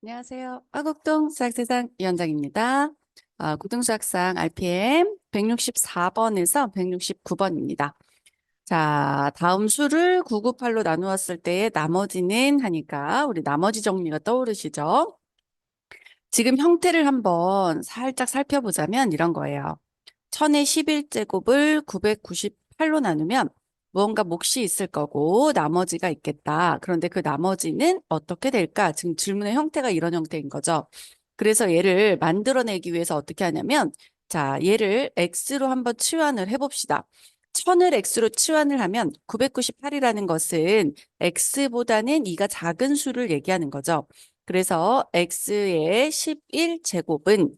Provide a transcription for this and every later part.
안녕하세요. 화곡동 수학세상 위원장입니다. 고등수학상 RPM 164번에서 169번입니다. 자, 다음 수를 998로 나누었을 때의 나머지는 하니까 우리 나머지 정리가 떠오르시죠? 지금 형태를 한번 살짝 살펴보자면 이런 거예요. 1000의 11제곱을 998로 나누면 무언가 몫이 있을 거고 나머지가 있겠다. 그런데 그 나머지는 어떻게 될까? 지금 질문의 형태가 이런 형태인 거죠. 그래서 얘를 만들어내기 위해서 어떻게 하냐면 자, 얘를 x로 한번 치환을 해봅시다. 1000을 x로 치환을 하면 998이라는 것은 x보다는 2가 작은 수를 얘기하는 거죠. 그래서 x의 11제곱은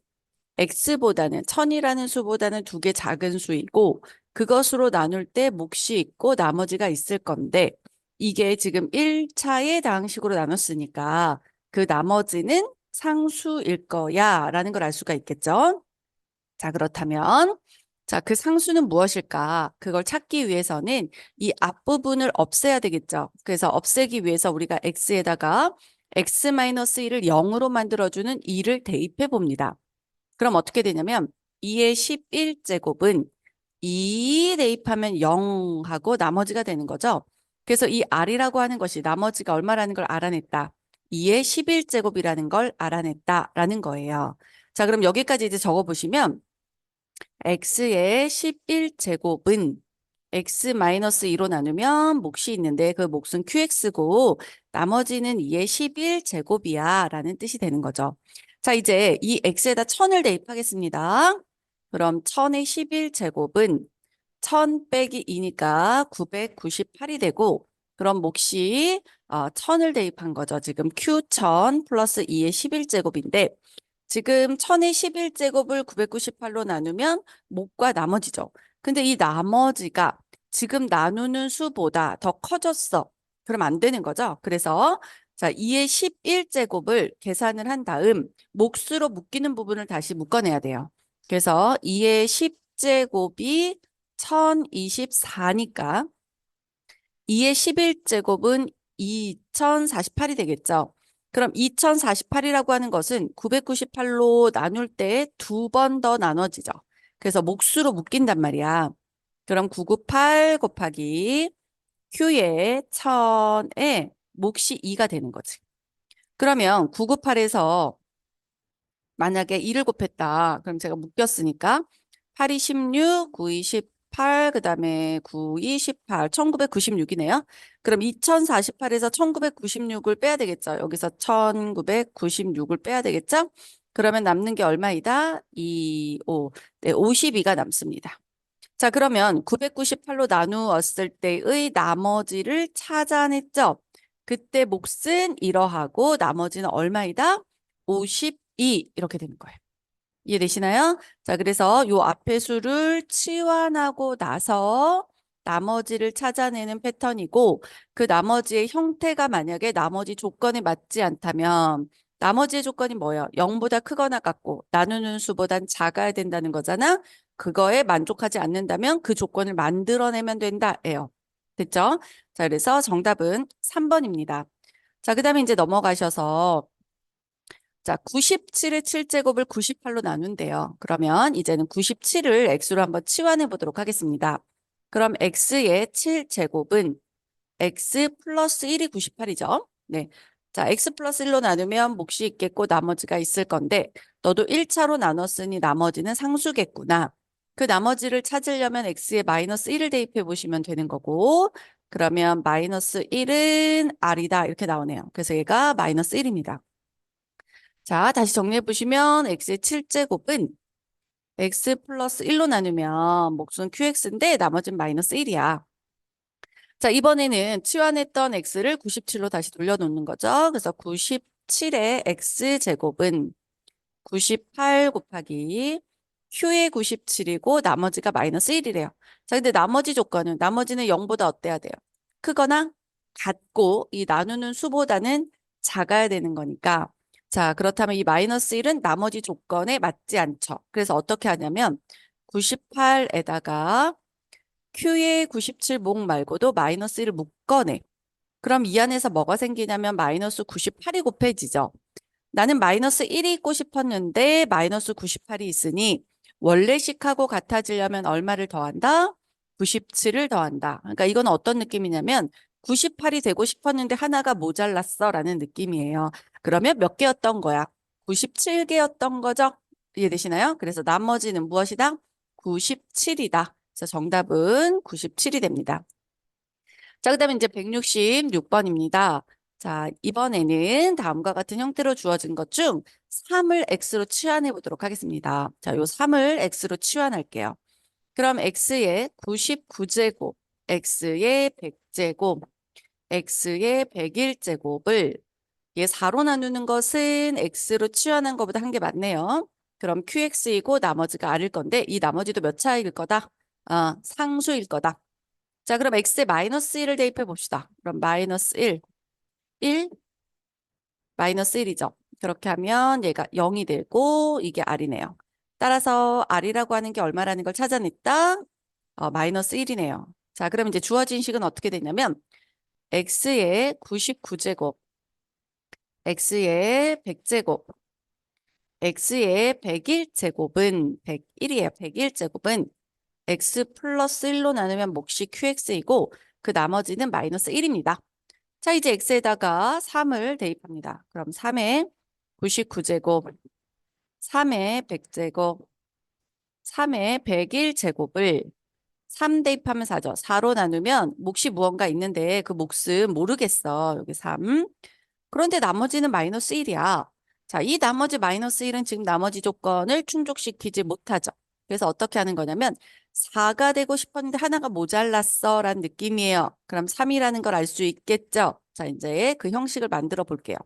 x보다는 1000이라는 수보다는 2개 작은 수이고 그것으로 나눌 때 몫이 있고 나머지가 있을 건데 이게 지금 1차의 다항식으로 나눴으니까 그 나머지는 상수일 거야 라는 걸 알 수가 있겠죠. 자, 그렇다면 자, 그 상수는 무엇일까? 그걸 찾기 위해서는 이 앞부분을 없애야 되겠죠. 그래서 없애기 위해서 우리가 x에다가 x-1을 0으로 만들어주는 2를 대입해 봅니다. 그럼 어떻게 되냐면 2의 11제곱은 2 대입하면 0하고 나머지가 되는 거죠. 그래서 이 r이라고 하는 것이 나머지가 얼마라는 걸 알아냈다. 2의 11제곱이라는 걸 알아냈다라는 거예요. 자, 그럼 여기까지 이제 적어보시면 x의 11제곱은 x-2로 나누면 몫이 있는데 그 몫은 qx고 나머지는 2의 11제곱이야 라는 뜻이 되는 거죠. 자, 이제 이 x에다 1000을 대입하겠습니다. 그럼 1000의 11제곱은 1000 빼기 2니까 998이 되고 그럼 몫이 1000을 대입한 거죠. 지금 q1000 플러스 2의 11제곱인데 지금 1000의 11제곱을 998로 나누면 몫과 나머지죠. 근데 이 나머지가 지금 나누는 수보다 더 커졌어. 그럼 안 되는 거죠. 그래서 자, 2의 11제곱을 계산을 한 다음 몫으로 묶이는 부분을 다시 묶어내야 돼요. 그래서 2의 10제곱이 1024니까 2의 11제곱은 2048이 되겠죠. 그럼 2048이라고 하는 것은 998로 나눌 때 두 번 더 나눠지죠. 그래서 몫으로 묶인단 말이야. 그럼 998 곱하기 Q의 1000에 몫이 2가 되는 거지. 그러면 998에서 만약에 2를 곱했다. 그럼 제가 묶였으니까 8이 16, 9이 18, 그 다음에 9이 18, 1996이네요. 그럼 2048에서 1996을 빼야 되겠죠. 여기서 1996을 빼야 되겠죠. 그러면 남는 게 얼마이다? 2, 5, 네, 52가 남습니다. 자, 그러면 998로 나누었을 때의 나머지를 찾아냈죠. 그때 몫은 이러하고 나머지는 얼마이다? 52 이렇게 되는 거예요. 이해되시나요? 자, 그래서 요 앞에 수를 치환하고 나서 나머지를 찾아내는 패턴이고 그 나머지의 형태가 만약에 나머지 조건에 맞지 않다면 나머지의 조건이 뭐예요? 0보다 크거나 같고 나누는 수보단 작아야 된다는 거잖아. 그거에 만족하지 않는다면 그 조건을 만들어내면 된다예요. 됐죠? 자, 그래서 정답은 3번입니다. 자, 그다음에 이제 넘어가셔서 자, 97의 7제곱을 98로 나눈대요. 그러면 이제는 97을 x로 한번 치환해 보도록 하겠습니다. 그럼 x의 7제곱은 x 플러스 1이 98이죠. 네. 자, x 플러스 1로 나누면 몫이 있겠고 나머지가 있을 건데 너도 1차로 나눴으니 나머지는 상수겠구나. 그 나머지를 찾으려면 x에 마이너스 1을 대입해 보시면 되는 거고 그러면 마이너스 1은 r이다 이렇게 나오네요. 그래서 얘가 마이너스 1입니다. 자, 다시 정리해 보시면 x의 7제곱은 x 플러스 1로 나누면 몫은 qx인데 나머지는 마이너스 1이야. 자, 이번에는 치환했던 x를 97로 다시 돌려놓는 거죠. 그래서 97의 x제곱은 98 곱하기 q의 97이고 나머지가 마이너스 1이래요. 자, 근데 나머지 조건은 나머지는 0보다 어때야 돼요? 크거나 같고 이 나누는 수보다는 작아야 되는 거니까 자, 그렇다면 이 마이너스 1은 나머지 조건에 맞지 않죠. 그래서 어떻게 하냐면 98에다가 Q의 97목 말고도 마이너스 1을 묶어내. 그럼 이 안에서 뭐가 생기냐면 마이너스 98이 곱해지죠. 나는 마이너스 1이 있고 싶었는데 마이너스 98이 있으니 원래식하고 같아지려면 얼마를 더한다? 97을 더한다. 그러니까 이건 어떤 느낌이냐면 98이 되고 싶었는데 하나가 모자랐어 라는 느낌이에요. 그러면 몇 개였던 거야? 97개였던 거죠? 이해되시나요? 그래서 나머지는 무엇이다? 97이다. 그래서 정답은 97이 됩니다. 자, 그다음에 이제 166번입니다. 자, 이번에는 다음과 같은 형태로 주어진 것 중 3을 x로 치환해 보도록 하겠습니다. 자, 요 3을 x로 치환할게요. 그럼 x의 99제곱, x의 100제곱, x의 101제곱을 얘 4로 나누는 것은 x로 치환한 것보다 한 개 많네요. 그럼 qx이고 나머지가 r일 건데 이 나머지도 몇 차일 거다? 상수일 거다. 자, 그럼 x에 마이너스 1을 대입해 봅시다. 그럼 마이너스 1, 1, 마이너스 1이죠. 그렇게 하면 얘가 0이 되고 이게 r이네요. 따라서 r이라고 하는 게 얼마라는 걸 찾아냈다? 마이너스 1이네요. 자, 그럼 이제 주어진 식은 어떻게 되냐면 x의 99제곱, x의 100제곱, x의 101제곱은 101이에요. 101제곱은 x 플러스 1로 나누면 몫이 qx이고 그 나머지는 마이너스 1입니다. 자, 이제 x에다가 3을 대입합니다. 그럼 3의 99제곱, 3의 100제곱, 3의 101제곱을 3 대입하면 4죠. 4로 나누면 몫이 무언가 있는데 그 몫은 모르겠어. 여기 3. 그런데 나머지는 마이너스 1이야. 자, 이 나머지 마이너스 1은 지금 나머지 조건을 충족시키지 못하죠. 그래서 어떻게 하는 거냐면 4가 되고 싶었는데 하나가 모자랐어 라는 느낌이에요. 그럼 3이라는 걸 알 수 있겠죠. 자, 이제 그 형식을 만들어 볼게요.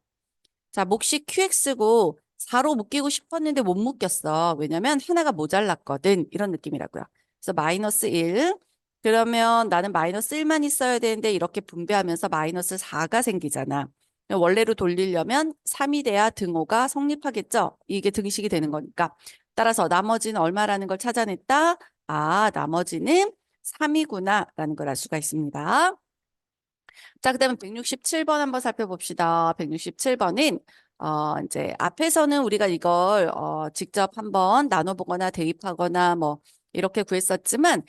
자, 몫이 QX고 4로 묶이고 싶었는데 못 묶였어. 왜냐면 하나가 모자랐거든. 이런 느낌이라고요. 그래서 마이너스 1. 그러면 나는 마이너스 1만 있어야 되는데 이렇게 분배하면서 마이너스 4가 생기잖아. 원래로 돌리려면 3이 돼야 등호가 성립하겠죠. 이게 등식이 되는 거니까. 따라서 나머지는 얼마라는 걸 찾아냈다. 나머지는 3이구나 라는 걸 알 수가 있습니다. 자, 그다음에 167번 한번 살펴봅시다. 167번은 이제 앞에서는 우리가 이걸 직접 한번 나눠보거나 대입하거나 뭐 이렇게 구했었지만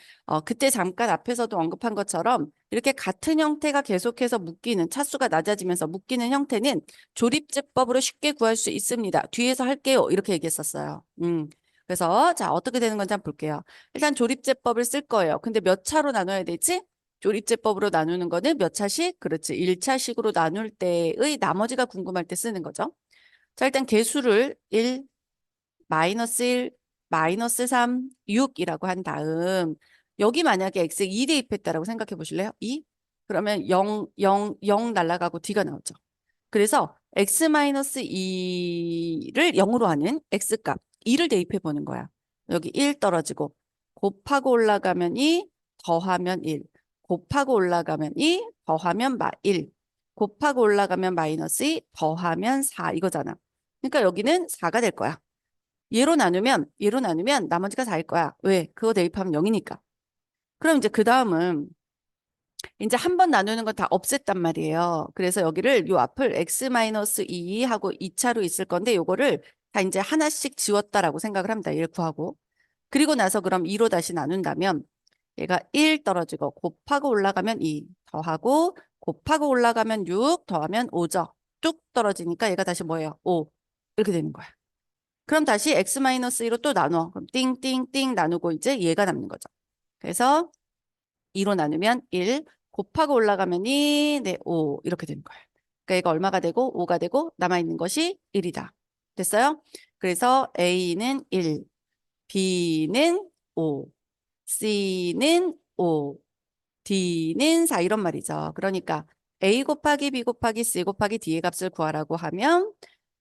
그때 잠깐 앞에서도 언급한 것처럼 이렇게 같은 형태가 계속해서 묶이는 차수가 낮아지면서 묶이는 형태는 조립제법으로 쉽게 구할 수 있습니다. 뒤에서 할게요. 이렇게 얘기했었어요. 그래서 자, 어떻게 되는 건지 한번 볼게요. 일단 조립제법을 쓸 거예요. 근데 몇 차로 나눠야 되지? 조립제법으로 나누는 거는 몇 차씩? 그렇지. 1차식으로 나눌 때의 나머지가 궁금할 때 쓰는 거죠. 자, 일단 개수를 1, 마이너스 1, 마이너스 3, 6이라고 한 다음 여기 만약에 x 2 대입했다라고 생각해 보실래요? 2? 그러면 0, 0, 0 날아가고 d가 나오죠. 그래서 x-2를 0으로 하는 x값 2를 대입해 보는 거야. 여기 1 떨어지고 곱하고 올라가면 2, 더하면 1. 곱하고 올라가면 2, 더하면 1. 곱하고 올라가면 마이너스 2, 더하면 4 이거잖아. 그러니까 여기는 4가 될 거야. 얘로 나누면 나머지가 4일 거야. 왜? 그거 대입하면 0이니까. 그럼 이제 그 다음은 이제 한 번 나누는 건 다 없앴단 말이에요. 그래서 여기를 요 앞을 x-2 하고 2차로 있을 건데 요거를 다 이제 하나씩 지웠다라고 생각을 합니다. 1 구하고. 그리고 나서 그럼 2로 다시 나눈다면 얘가 1 떨어지고 곱하고 올라가면 2 더하고 곱하고 올라가면 6 더하면 5죠. 뚝 떨어지니까 얘가 다시 뭐예요? 5 이렇게 되는 거야. 그럼 다시 x-2로 또 나눠. 그럼 띵띵띵 나누고 이제 얘가 남는 거죠. 그래서 2로 나누면 1, 곱하고 올라가면 2, 네, 5 이렇게 되는 거예요. 그러니까 얘가 얼마가 되고 5가 되고 남아있는 것이 1이다. 됐어요? 그래서 A는 1, B는 5, C는 5, D는 4 이런 말이죠. 그러니까 A 곱하기 B 곱하기 C 곱하기 D의 값을 구하라고 하면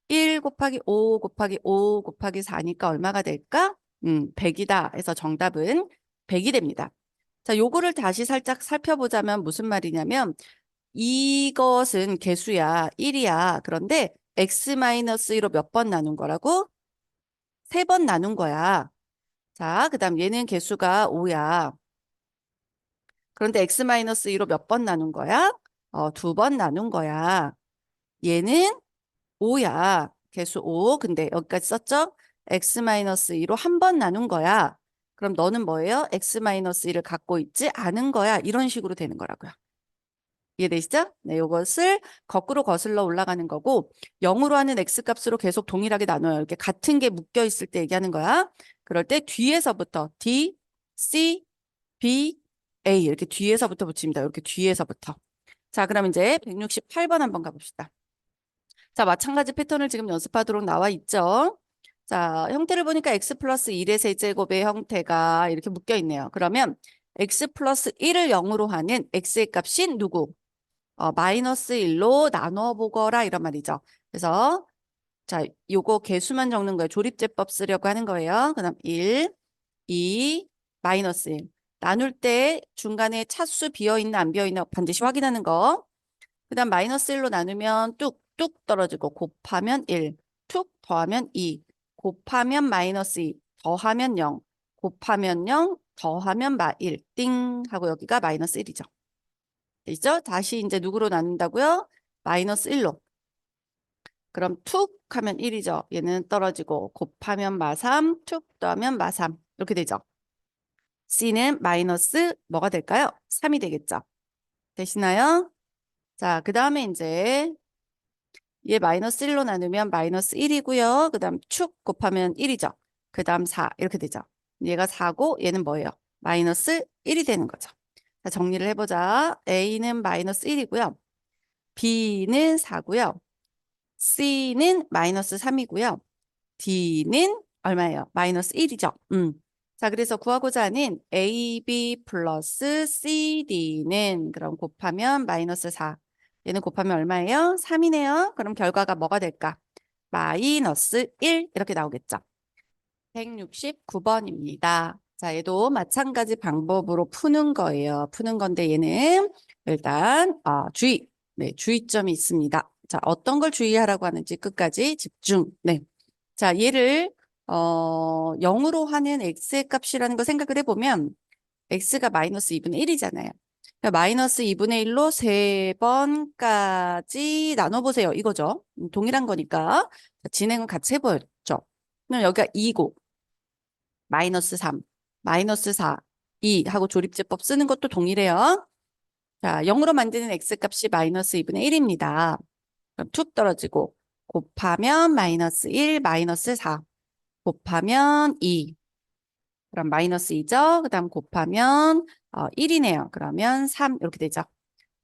1 곱하기 5 곱하기 5 곱하기 4니까 얼마가 될까? 100이다. 해서 정답은 100이 됩니다. 자, 요거를 다시 살짝 살펴보자면 무슨 말이냐면 이것은 개수야. 1이야. 그런데 x-1로 몇 번 나눈 거라고? 3번 나눈 거야. 자, 그다음 얘는 개수가 5야. 그런데 x-2로 몇 번 나눈 거야? 2번 나눈 거야. 얘는 5야. 개수 5. 근데 여기까지 썼죠? x-2로 한 번 나눈 거야. 그럼 너는 뭐예요? x-1을 갖고 있지 않은 거야. 이런 식으로 되는 거라고요. 이해되시죠? 네, 이것을 거꾸로 거슬러 올라가는 거고 0으로 하는 x값으로 계속 동일하게 나눠요. 이렇게 같은 게 묶여 있을 때 얘기하는 거야. 그럴 때 뒤에서부터 D, C, B, A 이렇게 뒤에서부터 붙입니다. 이렇게 뒤에서부터. 자, 그럼 이제 168번 한번 가봅시다. 자, 마찬가지 패턴을 지금 연습하도록 나와 있죠. 자, 형태를 보니까 x 플러스 1의 세제곱의 형태가 이렇게 묶여 있네요. 그러면 x 플러스 1을 0으로 하는 x의 값인 누구? 마이너스 1로 나눠 보거라 이런 말이죠. 그래서 자, 요거 개수만 적는 거예요. 조립제법 쓰려고 하는 거예요. 그다음 1, 2, 마이너스 1. 나눌 때 중간에 차수 비어있나 안 비어있나 반드시 확인하는 거. 그다음 마이너스 1로 나누면 뚝뚝 떨어지고 곱하면 1, 툭 더하면 2, 곱하면 마이너스 2, 더하면 0, 곱하면 0, 더하면 1, 띵 하고 여기가 마이너스 1이죠. 되죠? 다시 이제 누구로 나눈다고요? 마이너스 1로. 그럼 툭 하면 1이죠. 얘는 떨어지고 곱하면 마3, 툭 더하면 마3 이렇게 되죠. C는 마이너스 뭐가 될까요? 3이 되겠죠. 되시나요? 자, 그 다음에 이제 얘 마이너스 1로 나누면 마이너스 1이고요. 그 다음 축 곱하면 1이죠. 그 다음 4 이렇게 되죠. 얘가 4고 얘는 뭐예요? 마이너스 1이 되는 거죠. 자, 정리를 해보자. A는 마이너스 1이고요. B는 4고요. C는 마이너스 3이고요. D는 얼마예요? 마이너스 1이죠. 자, 그래서 구하고자 하는 AB 플러스 CD는 그럼 곱하면 마이너스 4. 얘는 곱하면 얼마예요? 3이네요. 그럼 결과가 뭐가 될까? 마이너스 1 이렇게 나오겠죠. 169번입니다. 자, 얘도 마찬가지 방법으로 푸는 거예요. 푸는 건데 얘는 일단 주의, 네, 주의점이 있습니다. 자, 어떤 걸 주의하라고 하는지 끝까지 집중. 네. 자, 얘를 0으로 하는 x의 값이라는 거 생각을 해보면 x가 마이너스 2분의 1이잖아요. 그러니까 마이너스 2분의 1로 3번까지 나눠보세요. 이거죠. 동일한 거니까. 자, 진행을 같이 해보죠. 그럼 여기가 2고 마이너스 3, 마이너스 4, 2 하고 조립제법 쓰는 것도 동일해요. 자, 0으로 만드는 x값이 마이너스 2분의 1입니다. 그럼 툭 떨어지고 곱하면 마이너스 1, 마이너스 4 곱하면 2 그럼 마이너스 2죠. 그 다음 곱하면 1이네요. 그러면 3 이렇게 되죠.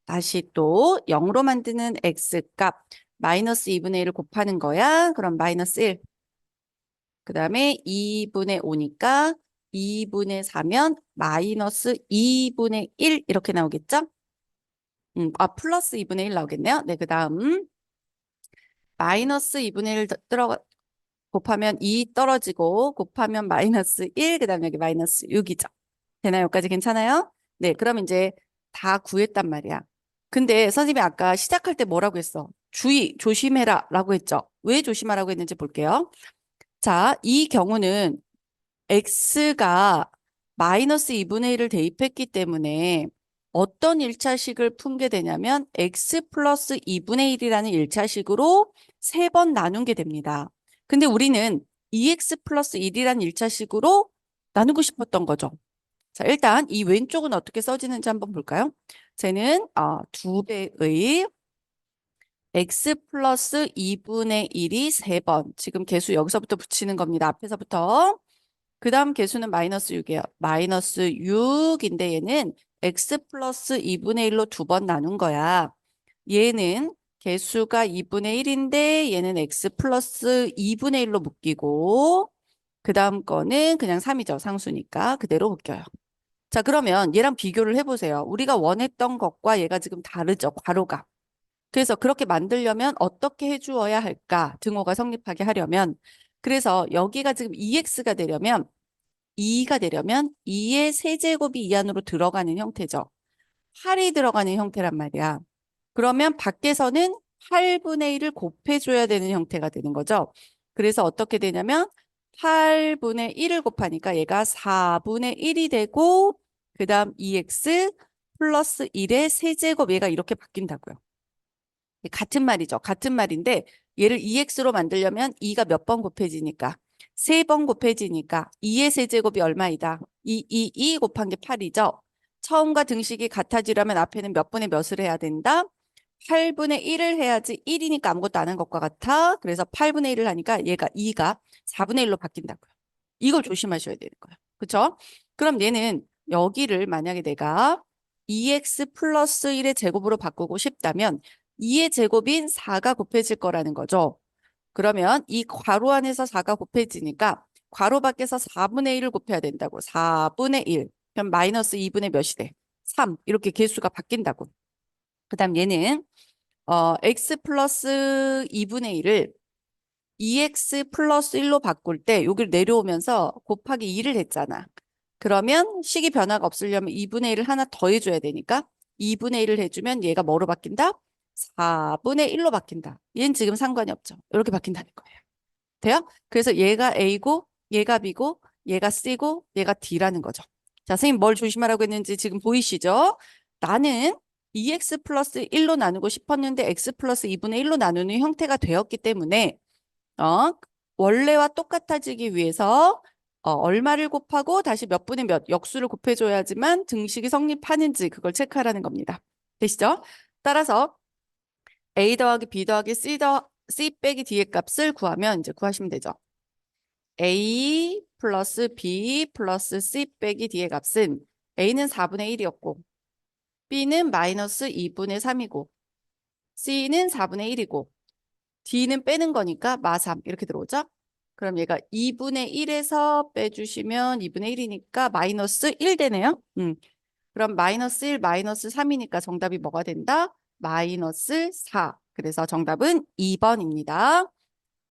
다시 또 0으로 만드는 x값 마이너스 2분의 1을 곱하는 거야. 그럼 마이너스 1. 그 다음에 2분의 5니까 2분의 4면 마이너스 2분의 1 이렇게 나오겠죠? 플러스 2분의 1 나오겠네요. 네, 그 다음 마이너스 2분의 1 곱하면 2 떨어지고 곱하면 마이너스 1, 그 다음에 여기 마이너스 6이죠. 되나요? 여기까지 괜찮아요? 네, 그럼 이제 다 구했단 말이야. 근데 선생님이 아까 시작할 때 뭐라고 했어? 주의, 조심해라 라고 했죠. 왜 조심하라고 했는지 볼게요. 자, 이 경우는 x가 마이너스 2분의 1을 대입했기 때문에 어떤 1차식을 품게 되냐면 x 플러스 2분의 1이라는 1차식으로 3번 나눈 게 됩니다. 근데 우리는 2x 플러스 1이라는 1차식으로 나누고 싶었던 거죠. 자, 일단 이 왼쪽은 어떻게 써지는지 한번 볼까요? 쟤는 2배의 x 플러스 2분의 1이 3번. 지금 개수 여기서부터 붙이는 겁니다. 앞에서부터. 그 다음 개수는 마이너스 6이에요. 마이너스 6인데 얘는 x 플러스 2분의 1로 2번 나눈 거야. 얘는 개수가 2분의 1인데 얘는 x 플러스 2분의 1로 묶이고 그 다음 거는 그냥 3이죠. 상수니까 그대로 묶여요. 자, 그러면 얘랑 비교를 해보세요. 우리가 원했던 것과 얘가 지금 다르죠. 괄호가. 그래서 그렇게 만들려면 어떻게 해주어야 할까? 등호가 성립하게 하려면. 그래서 여기가 지금 2x가 되려면 2가 되려면 2의 세제곱이 이 안으로 들어가는 형태죠. 8이 들어가는 형태란 말이야. 그러면 밖에서는 8분의 1을 곱해줘야 되는 형태가 되는 거죠. 그래서 어떻게 되냐면 8분의 1을 곱하니까 얘가 4분의 1이 되고 그 다음 2x 플러스 1의 세제곱 얘가 이렇게 바뀐다고요. 같은 말이죠. 같은 말인데 얘를 2x로 만들려면 2가 몇 번 곱해지니까 3번 곱해지니까 2의 세제곱이 얼마이다? 2 곱한 게 8이죠. 처음과 등식이 같아지려면 앞에는 몇 분의 몇을 해야 된다? 8분의 1을 해야지 1이니까 아무것도 안 한 것과 같아. 그래서 8분의 1을 하니까 얘가 2가 4분의 1로 바뀐다고요. 이걸 조심하셔야 되는 거예요. 그렇죠? 그럼 얘는 여기를 만약에 내가 2x 플러스 1의 제곱으로 바꾸고 싶다면 2의 제곱인 4가 곱해질 거라는 거죠. 그러면 이 괄호 안에서 4가 곱해지니까 괄호 밖에서 4분의 1을 곱해야 된다고. 4분의 1. 그럼 마이너스 2분의 몇이 돼? 3. 이렇게 개수가 바뀐다고. 그 다음 얘는 x 플러스 2분의 1을 2x 플러스 1로 바꿀 때 여기를 내려오면서 곱하기 2를 했잖아. 그러면 식이 변화가 없으려면 2분의 1을 하나 더 해줘야 되니까 2분의 1을 해주면 얘가 뭐로 바뀐다? 4분의 1로 바뀐다. 얘는 지금 상관이 없죠. 이렇게 바뀐다는 거예요. 돼요? 그래서 얘가 A고 얘가 B고 얘가 C고 얘가 D라는 거죠. 자, 선생님 뭘 조심하라고 했는지 지금 보이시죠? 나는 2x 플러스 1로 나누고 싶었는데 x 플러스 2분의 1로 나누는 형태가 되었기 때문에 어, 원래와 똑같아지기 위해서 얼마를 곱하고 다시 몇 분의 몇 역수를 곱해줘야지만 등식이 성립하는지 그걸 체크하라는 겁니다. 되시죠? 따라서 A 더하기 B 더하기 C 빼기 D의 값을 구하면 이제 구하시면 되죠. A 플러스 B 플러스 C 빼기 D의 값은 A는 4분의 1이었고 B는 마이너스 2분의 3이고 C는 4분의 1이고 D는 빼는 거니까 마3 이렇게 들어오죠? 그럼 얘가 2분의 1에서 빼주시면 2분의 1이니까 마이너스 1 되네요. 그럼 마이너스 1, 마이너스 3이니까 정답이 뭐가 된다? 마이너스 4. 그래서 정답은 2번입니다.